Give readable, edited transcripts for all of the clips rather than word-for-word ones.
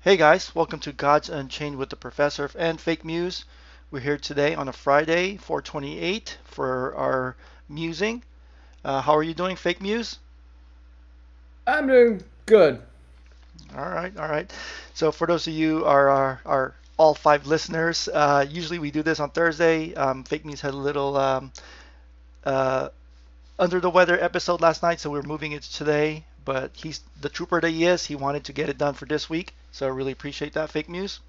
Hey guys, welcome to Gods Unchained with the Professor and FakeMews. We're here today on a Friday, 428, for our musing. How are you doing, FakeMews? I'm doing good. All right, all right. So for those of you are our all five listeners, usually we do this on Thursday. Fake News had a little uh, under the weather episode last night, so we're moving it to today. But he's the trooper that he is. He wanted to get it done for this week, so I really appreciate that, Fake News.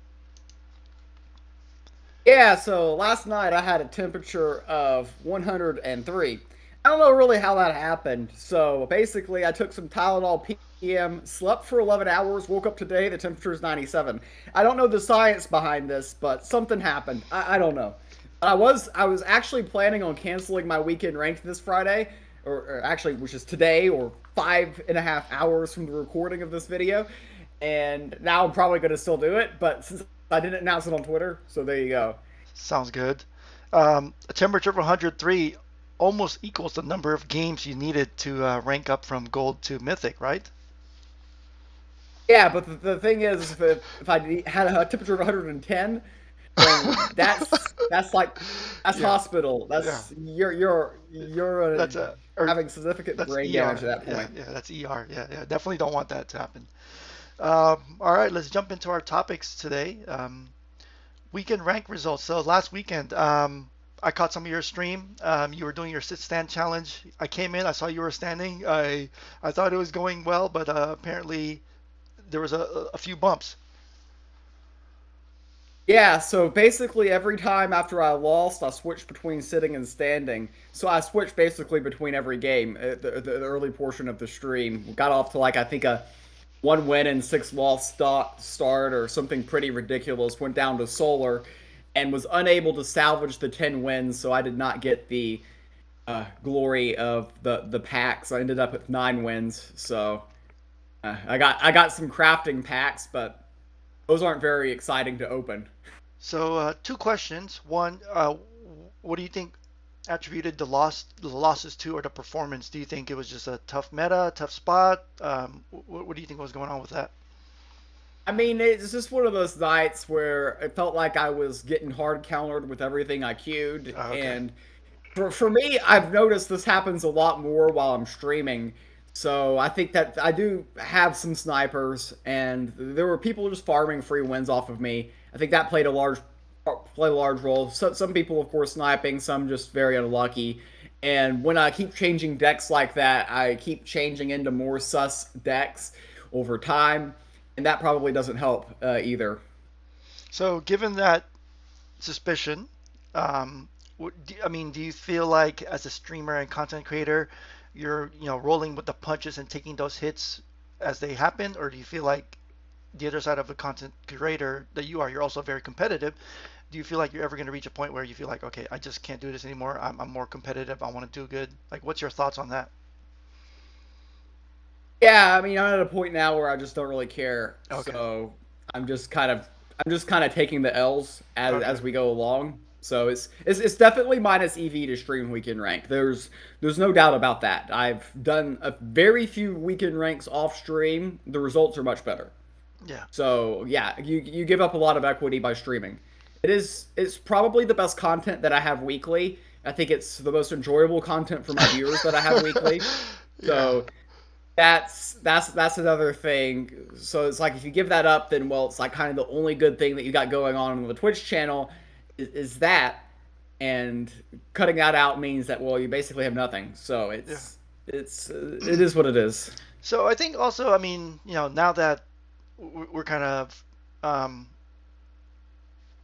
Yeah, so last night I had a temperature of 103. I don't know really how that happened. So basically, I took some Tylenol PM, slept for 11 hours, woke up today, the temperature is 97. I don't know the science behind this, but something happened. I don't know. But I was actually planning on canceling my weekend ranked this Friday, or actually, which is today, or 5.5 hours from the recording of this video. And now I'm probably going to still do it, but since I didn't announce it on Twitter, so there you go. Sounds good. A temperature of 103 almost equals the number of games you needed to rank up from gold to mythic, right? Yeah, but the thing is, if I had a temperature of 110, then that's Yeah, hospital. yeah. That's you're That's a or having significant that's brain damage ER. at that Yeah, point. yeah. That's ER. Yeah, yeah. Definitely don't want that to happen. All right, let's jump into our topics today. Weekend rank results. So last weekend, I caught some of your stream. You were doing your sit stand challenge. I came in, I saw you were standing. I thought it was going well, but apparently there was a few bumps. Yeah, so basically every time after I lost, I switched between sitting and standing. So I switched basically between every game. The early portion of the stream got off to like I think a one win and six loss start or something pretty ridiculous. Went down to solar and was unable to salvage the 10 wins. So I did not get the glory of the packs. I ended up with 9 wins. So I got some crafting packs, but those aren't very exciting to open. So two questions. One, what do you think attributed the losses to or the performance? Do you think it was just a tough meta, tough spot? What do you think was going on with that? I mean, it's just one of those nights where it felt like I was getting hard countered with everything I queued. Okay. And for me, I've noticed this happens a lot more while I'm streaming. So I think that I do have some snipers, and there were people just farming free wins off of me. I think that played a large role. So, some people, of course, sniping, some just very unlucky. And when I keep changing decks like that, I keep changing into more sus decks over time, and that probably doesn't help either. So given that suspicion, I mean, do you feel like as a streamer and content creator, you're rolling with the punches and taking those hits as they happen, or do you feel like the other side of a content creator that you are, you're also very competitive? Do you feel like you're ever going to reach a point where you feel like, okay, I just can't do this anymore. I'm more competitive. I want to do good. Like, what's your thoughts on that? Yeah, I mean, I'm at a point now where I just don't really care. Okay. So I'm just kind of I'm just kind of taking the L's Okay. as we go along. So it's definitely minus EV to stream weekend rank. There's no doubt about that. I've done a very few weekend ranks off stream. The results are much better. Yeah. So yeah, you give up a lot of equity by streaming. It's probably the best content that I have weekly. I think it's the most enjoyable content for my viewers that I have weekly. Yeah. So that's another thing. So it's like if you give that up, then well, it's like kind of the only good thing that you got going on the Twitch channel is that, and cutting that out means that well, you basically have nothing. So Yeah. it is what it is. So I think also, I mean, now that we're kind of um,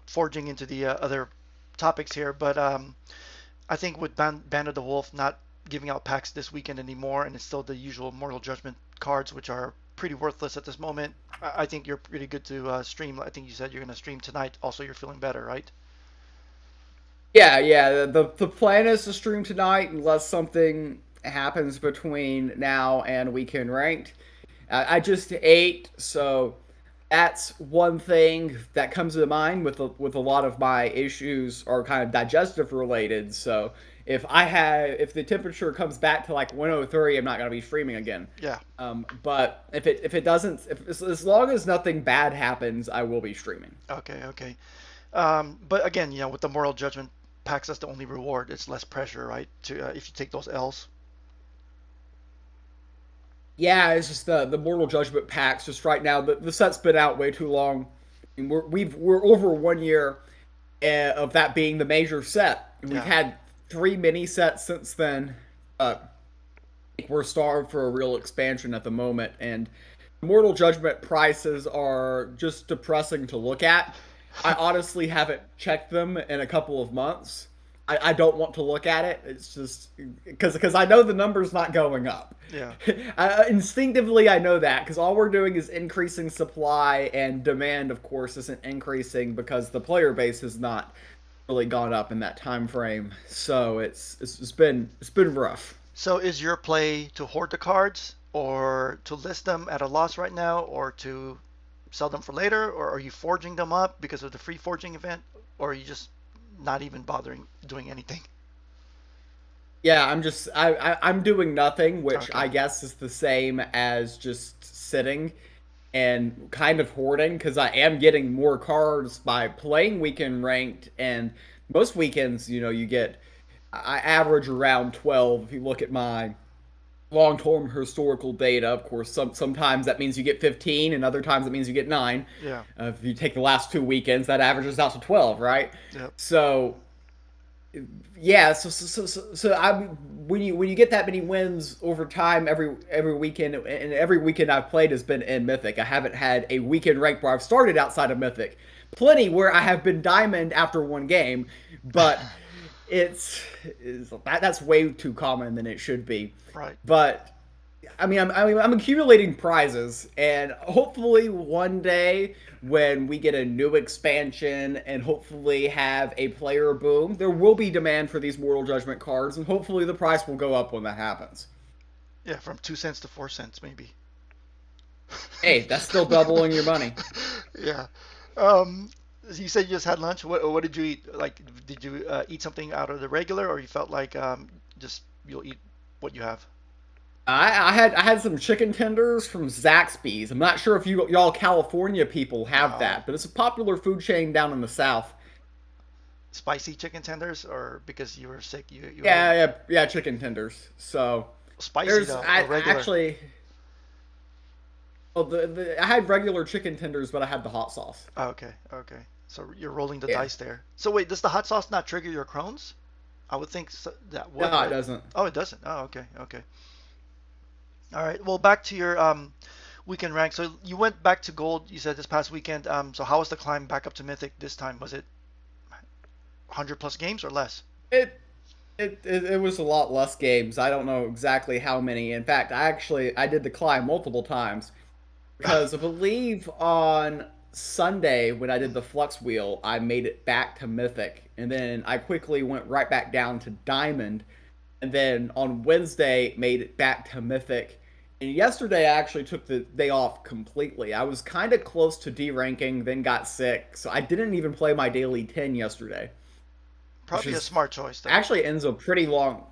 forging into the other topics here, but I think with Band of the Wolf not giving out packs this weekend anymore, and it's still the usual Mortal Judgment cards, which are pretty worthless at this moment. I think you're pretty good to stream. I think you said you're going to stream tonight. Also, you're feeling better, right? Yeah, yeah. The plan is to stream tonight unless something happens between now and weekend ranked. I just ate, so that's one thing that comes to mind with with a lot of my issues are kind of digestive related. So if the temperature comes back to like 103, I'm not gonna be streaming again. Yeah. But if it doesn't, if as long as nothing bad happens, I will be streaming. Okay. Okay. But again, with the moral judgment packs, that's the only reward. It's less pressure, right? To if you take those L's. Yeah, it's just the Mortal Judgment packs. Just right now, the set's been out way too long. I mean, we're over 1 year of that being the major set, and we've Yeah. had 3 mini sets since then. We're starved for a real expansion at the moment, and Mortal Judgment prices are just depressing to look at. I honestly haven't checked them in a couple of months. I don't want to look at it. It's just because I know the number's not going up. Yeah. Instinctively, I know that because all we're doing is increasing supply, and demand, of course, isn't increasing because the player base has not really gone up in that time frame. So it's been rough. So is your play to hoard the cards, or to list them at a loss right now, or to sell them for later, or are you forging them up because of the free forging event, or are you just not even bothering doing anything? Yeah, I'm doing nothing, which Okay. I guess is the same as just sitting and kind of hoarding because I am getting more cards by playing weekend ranked, and most weekends, you get I average around 12 if you look at my long-term historical data. Of course, sometimes that means you get 15 and other times it means you get 9. Yeah. If you take the last 2 weekends, that averages out to 12, right? Yep. So yeah, so I when you get that many wins over time every weekend, and every weekend I've played has been in Mythic. I haven't had a weekend rank where I've started outside of Mythic. Plenty where I have been Diamond after one game, but that's way too common than it should be. Right. But I'm accumulating prizes, and hopefully one day when we get a new expansion and hopefully have a player boom, there will be demand for these Mortal Judgment cards, and hopefully the price will go up when that happens. Yeah, from 2 cents to 4 cents, maybe. Hey, that's still doubling your money. Yeah. Um, you said you just had lunch. What did you eat? Like, did you eat something out of the regular, or you felt like just you'll eat what you have? I had some chicken tenders from Zaxby's. I'm not sure if y'all California people have No. that, but it's a popular food chain down in the South. Spicy chicken tenders, or because you were sick, you Yeah, ate yeah, yeah, chicken tenders. So spicy there's though, I or regular? actually well I had regular chicken tenders, but I had the hot sauce. Oh, okay, okay. So you're rolling the Yeah. dice there. So wait, does the hot sauce not trigger your Crohn's? I would think that would, No, it right? doesn't. Oh, it doesn't. Oh, okay, okay. All right. Well, back to your weekend rank. So you went back to gold. You said this past weekend. So how was the climb back up to mythic this time? Was it 100 plus games or less? It it was a lot less games. I don't know exactly how many. In fact, I did the climb multiple times because I believe on Sunday when I did the flux wheel, I made it back to mythic, and then I quickly went right back down to diamond, and then on Wednesday made it back to mythic. And yesterday I actually took the day off completely. I was kind of close to D ranking, then got sick, so I didn't even play my daily 10 yesterday, which Probably a is smart choice though. actually ends a pretty long.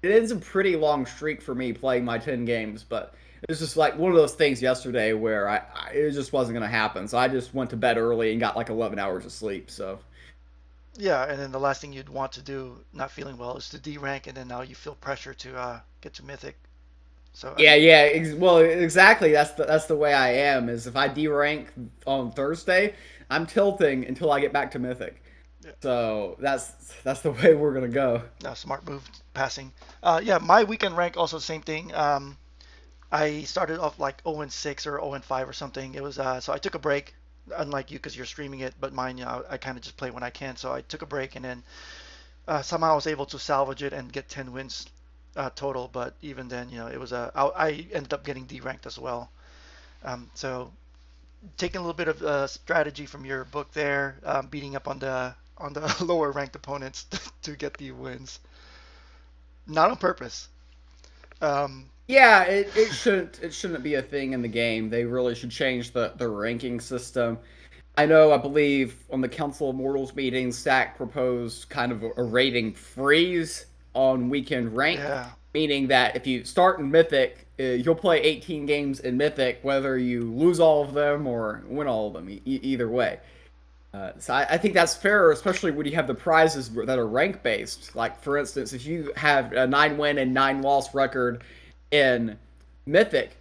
It ends a pretty long streak for me playing my 10 games, but it was just like one of those things yesterday where it just wasn't gonna happen. So I just went to bed early and got like 11 hours of sleep. So Yeah, and then the last thing you'd want to do, not feeling well, is to D rank, and then now you feel pressure to get to mythic. So I yeah, mean, yeah, well, exactly. That's the way I am. Is if I D rank on Thursday, I'm tilting until I get back to mythic. yeah, So that's the way we're gonna go. no, smart move passing. Yeah, my weekend rank also same thing. I started off like 0 and 6 or 0 and 5 or something. It was so I took a break, unlike you because you're streaming it, but mine, I kind of just play when I can. So I took a break, and then somehow I was able to salvage it and get 10 wins total. But even then, it was I ended up getting D-ranked as well. So taking a little bit of strategy from your book there, beating up on the lower ranked opponents to get the wins, not on purpose. Um, Yeah, it shouldn't be a thing in the game. They really should change the ranking system. I believe on the Council of Mortals meeting, Stack proposed kind of a rating freeze on weekend ranked, Yeah. meaning that if you start in Mythic, you'll play 18 games in Mythic, whether you lose all of them or win all of them, either way. So I think that's fair, especially when you have the prizes that are rank based. Like, for instance, if you have a 9 win and 9 loss record in Mythic,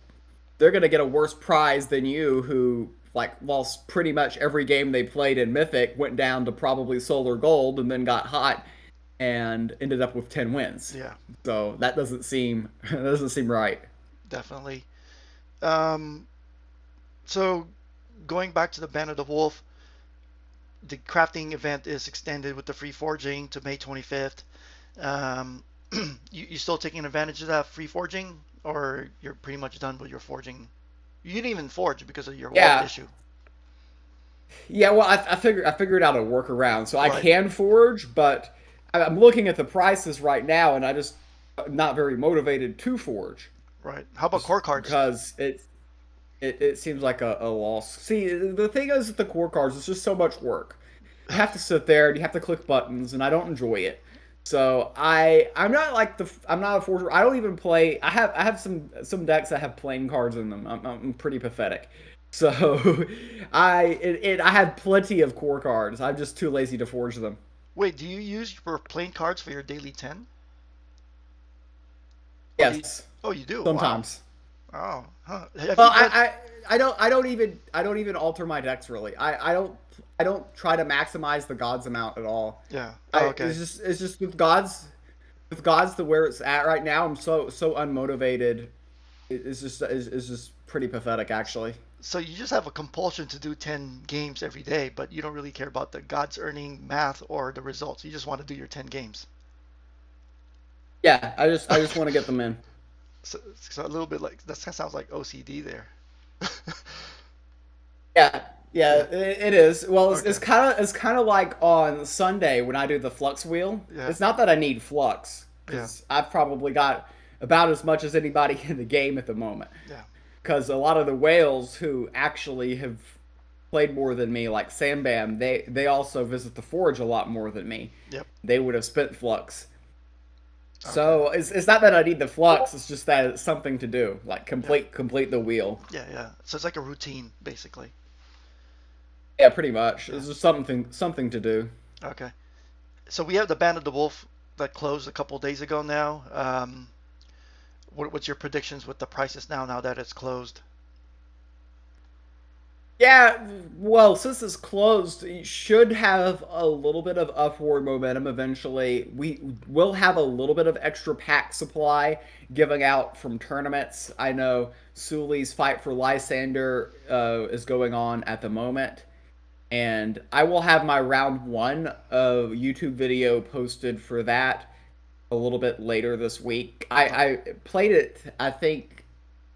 they're going to get a worse prize than you, who like lost pretty much every game they played in Mythic, went down to probably Solar Gold, and then got hot and ended up with 10 wins. Yeah. So that doesn't seem right. Definitely. Um, so going back to the Band of the Wolf, the crafting event is extended with the free forging to May 25th. Um, you still taking advantage of that free forging, or you're pretty much done with your forging? You didn't even forge because of your wallet Yeah, issue. yeah. Well, I figured out a workaround, so I Right, can forge, but I'm looking at the prices right now, and I just not very motivated to forge, right. How about just core cards? because it seems like a loss. See, the thing is with the core cards, it's just so much work. You have to sit there and you have to click buttons, and I don't enjoy it. So I'm not a forger. I don't even play. I have some decks that have plain cards in them. I'm pretty pathetic. So I have plenty of core cards. I'm just too lazy to forge them. Wait, do you use your plain cards for your daily 10? Or do you? Yes, Oh, you do. Wow. sometimes. Oh, huh. Have Well, you read? I don't even alter my decks really. I don't try to maximize the gods amount at all. Yeah. I Oh, it's okay. just with gods to where it's at right now. I'm so unmotivated. It's just pretty pathetic actually. So you just have a compulsion to do 10 games every day, but you don't really care about the God's earning math or the results. You just want to do your 10 games. Yeah, I just want to get them in. So a little bit like that sounds like OCD there. Yeah, yeah, Yeah. it is. Well, it's, Okay. it's kind of it's kind of like on Sunday when I do the flux wheel. Yeah. It's not that I need flux Yeah. because I've probably got about as much as anybody in the game at the moment. Yeah. Because a lot of the whales who actually have played more than me, like Sambam, they also visit the forge a lot more than me. Yep. They would have spent flux. Okay. So it's not that I need the flux. It's just that it's something to do, like Yeah. complete the wheel. Yeah. Yeah. So it's like a routine, basically. Yeah, pretty much. Yeah. It's just something to do. Okay. So we have the Band of the Wolf that closed a couple days ago now. What's your predictions with the prices now? Now that it's closed. Yeah, well, since it's closed, you should have a little bit of upward momentum eventually. We will have a little bit of extra pack supply giving out from tournaments. I know Suli's Fight for Lysander is going on at the moment, and I will have my round one YouTube video posted for that a little bit later this week. Oh, I played it, I think,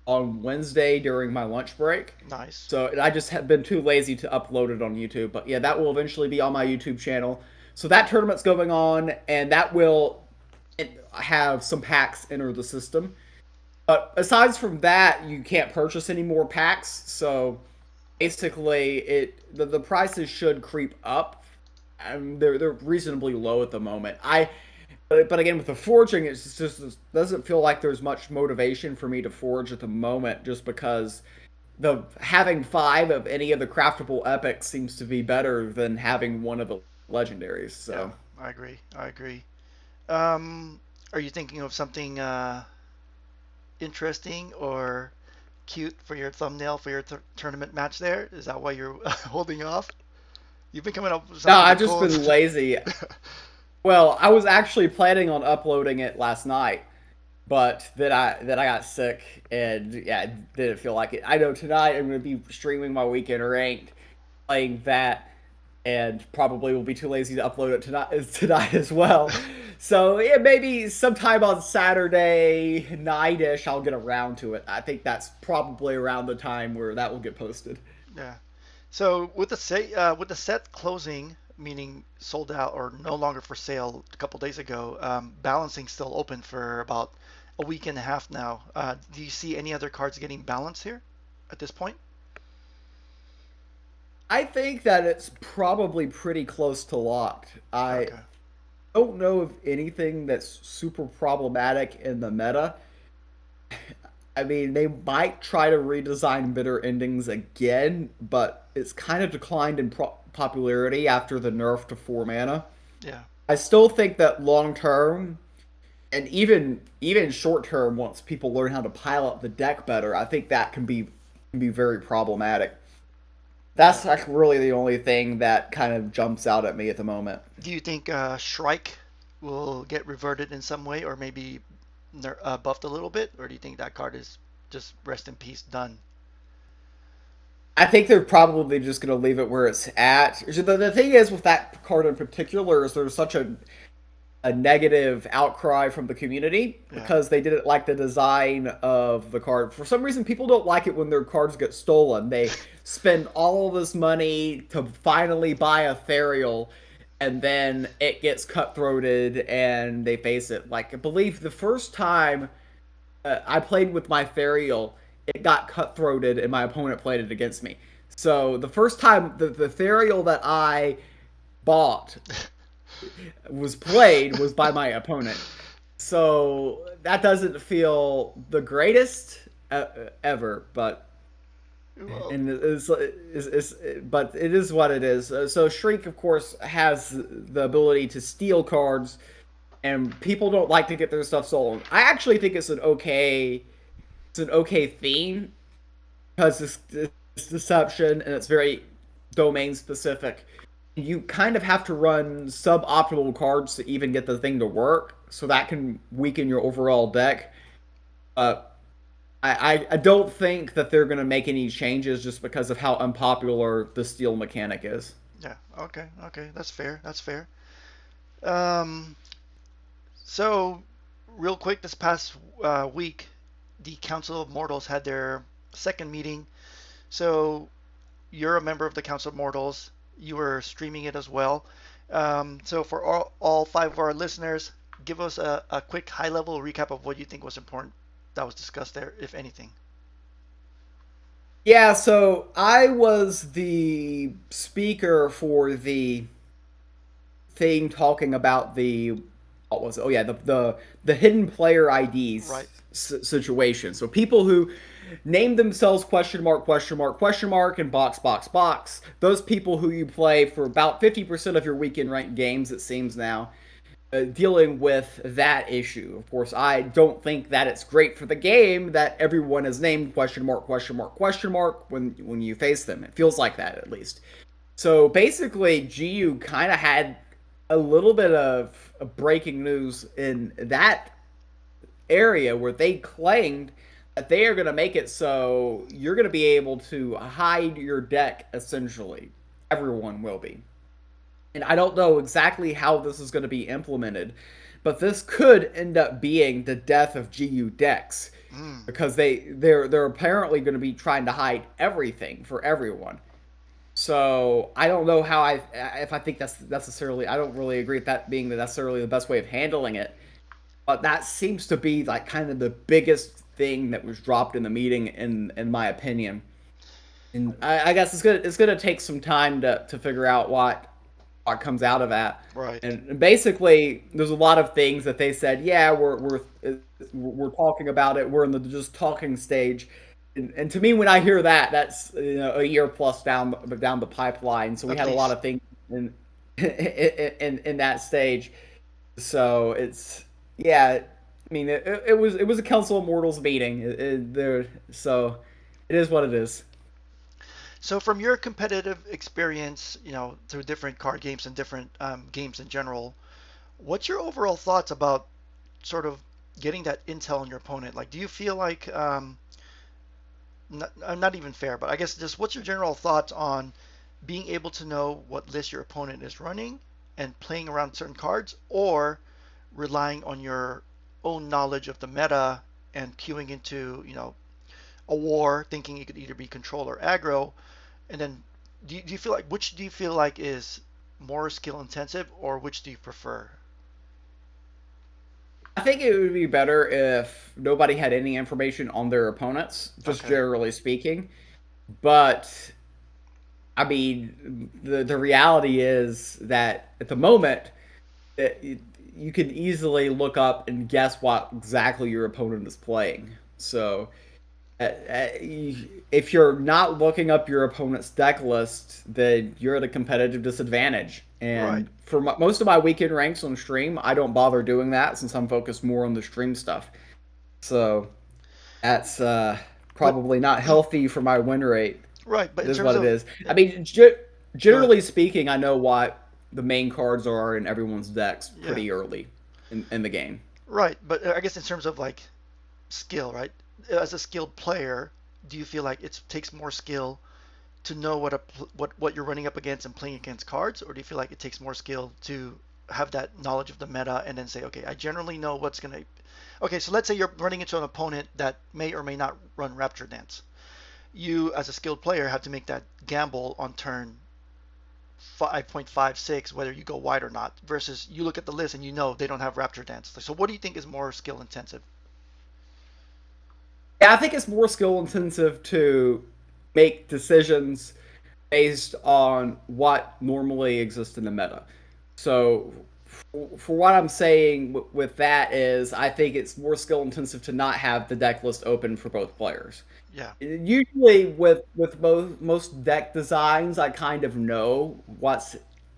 on Wednesday during my lunch break. nice. So I just have been too lazy to upload it on YouTube. But yeah, that will eventually be on my YouTube channel. So that tournament's going on, and that will have some packs enter the system. But aside from that, you can't purchase any more packs. So basically, the prices should creep up. They're reasonably low at the moment. But again, with the forging, it doesn't feel like there's much motivation for me to forge at the moment, just because the having 5 of any of the craftable epics seems to be better than having one of the legendaries. Yeah, So I agree. I agree. Um, are you thinking of something interesting or cute for your thumbnail for your tournament match there? Is that why you're holding off? You've been coming up with some no, pretty I've just cool. been lazy. Well, I was actually planning on uploading it last night, but then I got sick and yeah, I didn't feel like it. I know tonight I'm going to be streaming my weekend ranked, playing that, and probably will be too lazy to upload it tonight as well. So yeah, maybe sometime on Saturday nightish I'll get around to it. I think that's probably around the time where that will get posted. Yeah. So with the set closing, meaning sold out or no longer for sale a couple days ago, balancing still open for about a week and a half now. Do you see any other cards getting balanced here at this point? I think that it's probably pretty close to locked. I Okay. don't know of anything that's super problematic in the meta. I mean, they might try to redesign bitter endings again, but it's kind of declined in popularity after the nerf to 4 mana. Yeah. I still think that long term, and even short term, once people learn how to pile up the deck better, I think that can be very problematic. Yeah. That's like really the only thing that kind of jumps out at me at the moment. Do you think Shrike will get reverted in some way, or maybe buffed a little bit, or do you think that card is just rest in peace, done? I think they're probably just going to leave it where it's at. The thing is with that card in particular is there's such a negative outcry from the community Yeah. because they didn't like the design of the card. For some reason, people don't like it when their cards get stolen. They spend all this money to finally buy a Therial, and then it gets cutthroated and they face it. Like, I believe the first time I played with my Therial, it got cutthroated and my opponent played it against me. So the first time the Therial that I bought was played was by my opponent. So that doesn't feel the greatest ever, but Well, and but it is what it is. So Shriek, of course, has the ability to steal cards, and people don't like to get their stuff stolen. I actually think it's an okay theme because it's deception and it's very domain specific. You kind of have to run suboptimal cards to even get the thing to work, so that can weaken your overall deck. Uh, I don't think that they're going to make any changes just because of how unpopular the steal mechanic is. yeah. Okay. Okay. That's fair. That's fair. Um. So, real quick, this past week, the Council of Mortals had their second meeting. So, you're a member of the Council of Mortals. You were streaming it as well. So, for all five of our listeners, give us a quick high level recap of what you think was important that was discussed there, if anything. Yeah, so I was the speaker for the thing talking about the what was it? Oh yeah, the hidden player IDs Right. situation. So people who name themselves question mark question mark question mark and box box box. Those people who you play for about 50% of your weekend ranked games, it seems now. Dealing with that issue. Of course, I don't think that it's great for the game that everyone is named question mark question mark question mark when you face them. It feels like that at least. So basically, GU kind of had a little bit of breaking news in that area where they claimed that they are going to make it so you're going to be able to hide your deck essentially. Everyone will be. And I don't know exactly how this is going to be implemented, but this could end up being the death of GU decks Mm, because they're apparently going to be trying to hide everything for everyone. So I don't know how if I think that's necessarily I don't really agree with that being necessarily the best way of handling it. But that seems to be like kind of the biggest thing that was dropped in the meeting in my opinion. And I guess it's gonna take some time to figure out what comes out of that. right. And basically, there's a lot of things that they said. Yeah, we're talking about it. We're in the just talking stage. And to me, when I hear that, that's a year plus down the pipeline. So we At had a lot least. of things in in that stage. So it's yeah. I mean, it was a Council of Mortals meeting. There, so it is what it is. So, from your competitive experience, through different card games and different games in general, what's your overall thoughts about sort of getting that intel on your opponent? Like, do you feel like not even fair, but I guess just what's your general thoughts on being able to know what list your opponent is running and playing around certain cards, or relying on your own knowledge of the meta and queuing into, a war, thinking it could either be control or aggro, and then do you feel like which do you feel like is more skill intensive, or which do you prefer? I think it would be better if nobody had any information on their opponents, just Okay. generally speaking. But I mean, the reality is that at the moment, it, you can easily look up and guess what exactly your opponent is playing. So if you're not looking up your opponent's deck list, then you're at a competitive disadvantage. Right. And for most of my weekend ranks on stream, I don't bother doing that since I'm focused more on the stream stuff. So that's But probably not healthy for my win rate. right. But It in is terms what it of is. I yeah, mean, go ahead. generally speaking, I know what the main cards are in everyone's decks Yeah. pretty early in the game. Right. But I guess in terms of like skill, right? As a skilled player, do you feel like it takes more skill to know what you're running up against and playing against cards, or do you feel like it takes more skill to have that knowledge of the meta and then say, okay, I generally know what's gonna. Okay, so let's say you're running into an opponent that may or may not run Rapture Dance. You, as a skilled player, have to make that gamble on turn 5.56 whether you go wide or not. Versus you look at the list and you know they don't have Rapture Dance. So what do you think is more skill intensive? Yeah, I think it's more skill intensive to make decisions based on what normally exists in the meta. So, for what I'm saying with that is, I think it's more skill intensive to not have the deck list open for both players. Yeah, Usually, with most deck designs, I kind of know what's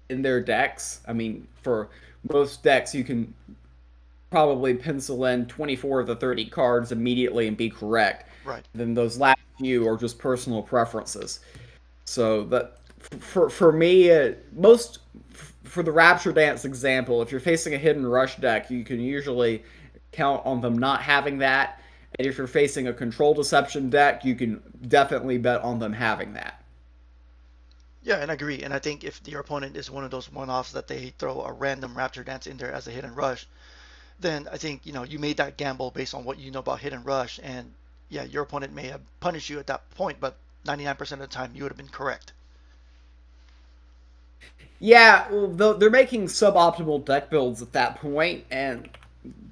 in their decks. I mean, for most decks, you can probably pencil in 24 of the 30 cards immediately and be correct. right. Then those last few are just personal preferences. So that for me, most for the Rapture Dance example, if you're facing a Hidden Rush deck, you can usually count on them not having that. And if you're facing a Control Deception deck, you can definitely bet on them having that. Yeah, and I agree. And I think if your opponent is one of those one-offs that they throw a random Rapture Dance in there as a hit and rush, then I think you made that gamble based on what you know about hit and rush, and yeah, your opponent may have punished you at that point, but 99% of the time you would have been correct. Yeah, well, they're making suboptimal deck builds at that point, and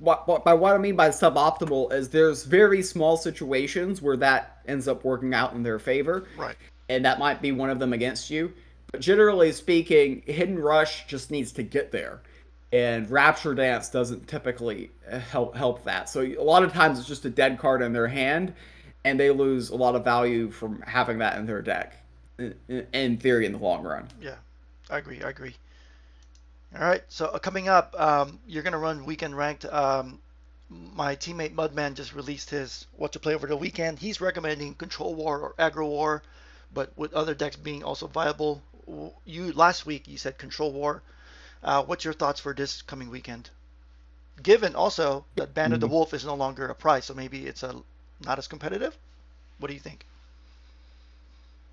by what I mean by suboptimal is there's very small situations where that ends up working out in their favor, Right. and that might be one of them against you. But generally speaking, Hidden Rush just needs to get there, and Rapture Dance doesn't typically help that. So a lot of times it's just a dead card in their hand, and they lose a lot of value from having that in their deck. In theory, in the long run. Yeah, I agree. I agree. All right. So coming up, you're gonna run weekend ranked. My teammate Mudman just released his what to play over the weekend. He's recommending Control War or Aggro War, but with other decks being also viable. You last week you said Control War. What's your thoughts for this coming weekend? Given also that Band of the Wolf is no longer a prize, so maybe it's a not as competitive. What do you think?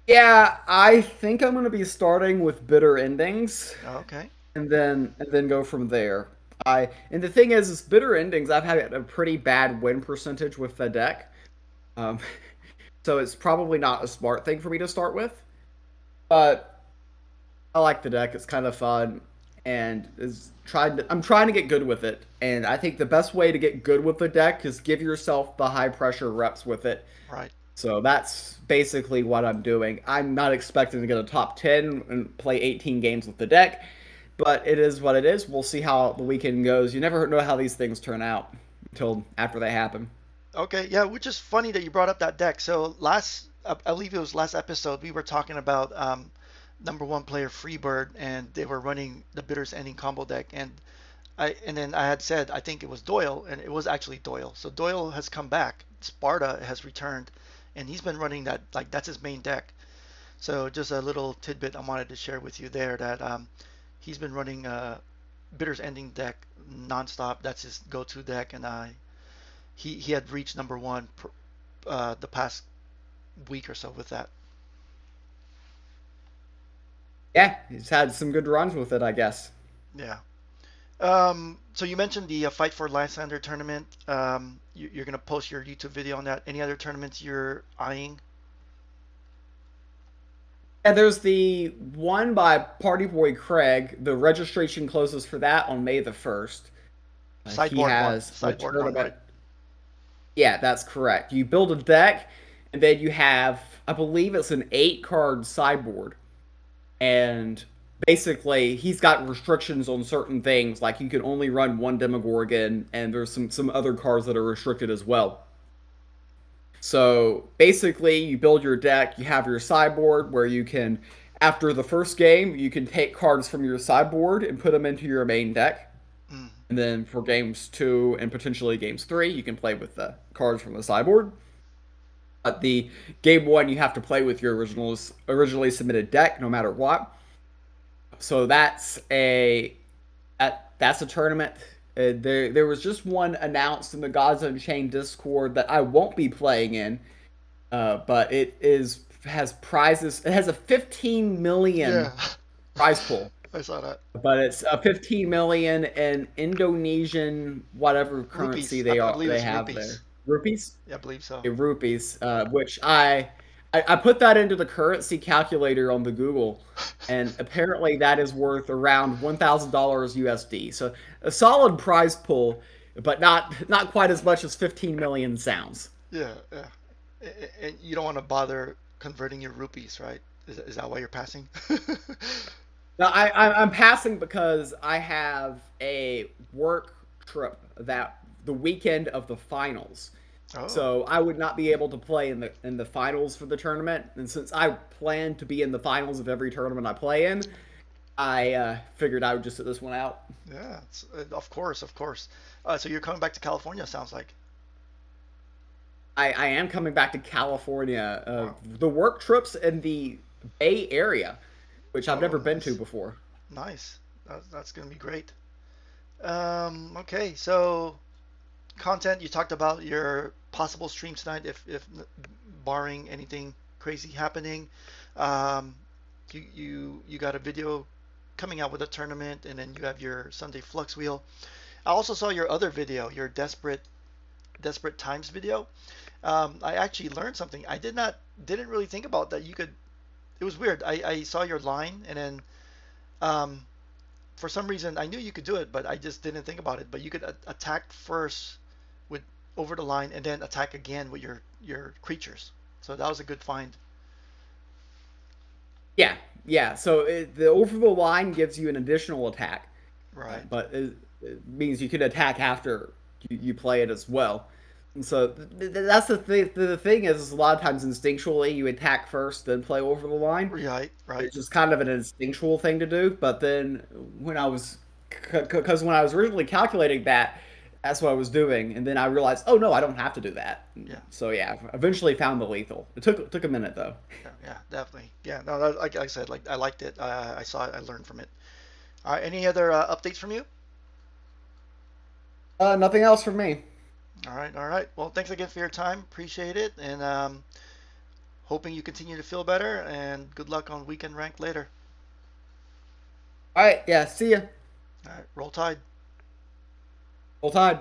Yeah, I think I'm gonna be starting with bitter endings, Okay. and then go from there. And the thing is bitter endings. I've had a pretty bad win percentage with the deck, um, so it's probably not a smart thing for me to start with. But I like the deck. It's kind of fun, and I'm trying to get good with it. And I think the best way to get good with the deck is give yourself the high pressure reps with it. Right. So that's basically what I'm doing. I'm not expecting to get a top 10 and play 18 games with the deck, but it is what it is. We'll see how the weekend goes. You never know how these things turn out until after they happen. Okay. Yeah, which is funny that you brought up that deck. So I believe it was last episode, we were talking about number one player Freebird, and they were running the Bitters Ending combo deck, and then I had said I think it was Doyle, and it was actually Doyle. So Doyle has come back. Sparta has returned, and he's been running that like that's his main deck. So just a little tidbit I wanted to share with you there that he's been running Bitters Ending deck nonstop. That's his go-to deck, and he had reached number one the past week or so with that. Yeah, he's had some good runs with it, I guess. Yeah. So you mentioned the Fight for Lysander tournament. You're gonna post your YouTube video on that. Any other tournaments you're eyeing? And there's the one by Party Boy Craig. The registration closes for that on May the 1st. He Sideboard one. has the Sideboard one, right? tournament. Yeah, that's correct. You build a deck, and then you have, I believe it's an 8 card sideboard. And basically he's got restrictions on certain things, like you can only run one Demogorgon, and there's some other cards that are restricted as well. So basically, you build your deck. You have your sideboard where you can, after the first game, you can take cards from your sideboard and put them into your main deck. Mm. And then for games 2 and potentially games 3, you can play with the cards from the sideboard. But the game 1, you have to play with your originally submitted deck, no matter what. So that's a tournament. There was just one announced in the Gods Unchained Discord that I won't be playing in, but has prizes. It has a 15 million Yeah, prize pool, I saw that. but it's a 15 million in Indonesian whatever currency Rupees. I believe they it's have rupees. there. Rupees? Yeah, I believe so. Rupees, which I put that into the currency calculator on the Google, and apparently that is worth around $1,000 USD. So a solid prize pool, but not quite as much as 15 million sounds. Yeah, yeah. And you don't want to bother converting your rupees, right? Is that why you're passing? Now I'm passing because I have a work trip that the weekend of the finals. Oh, So I would not be able to play in the finals for the tournament, and since I plan to be in the finals of every tournament I play in, I figured I would just sit this one out. yeah. Of course, of course. So you're coming back to California, sounds like. I am coming back to California. Wow. The work trips in the Bay Area, which I've Oh, never been to nice, before. nice. That's gonna be great. Okay, so content. You talked about your possible stream tonight, if barring anything crazy happening. Um, you got a video coming out with a tournament, and then you have your Sunday Flux wheel. I also saw your other video, your desperate times video. I actually learned something. I didn't really think about that. You could. It was weird. I saw your line, and then um, for some reason I knew you could do it, but I just didn't think about it. But you could attack first with over the line, and then attack again with your creatures. So that was a good find. Yeah, yeah. So the over the line gives you an additional attack, Right. but it means you can attack after you play it as well. And so that's the thing. The thing is a lot of times instinctually you attack first, then play over the line. Right. Right. It's just kind of an instinctual thing to do. But then because when I was originally calculating that, that's what I was doing, and then I realized, oh no, I don't have to do that. Yeah. So yeah, eventually found the lethal. It took a minute though. Yeah. Yeah. Definitely. Yeah. No. Like I said, like I liked it. I saw it. I learned from it. All right. Any other updates from you? Nothing else from me. All right. All right. Well, thanks again for your time. Appreciate it. And hoping you continue to feel better. And good luck on weekend rank later. All right, yeah, see ya. All right. Roll Tide. Roll Tide.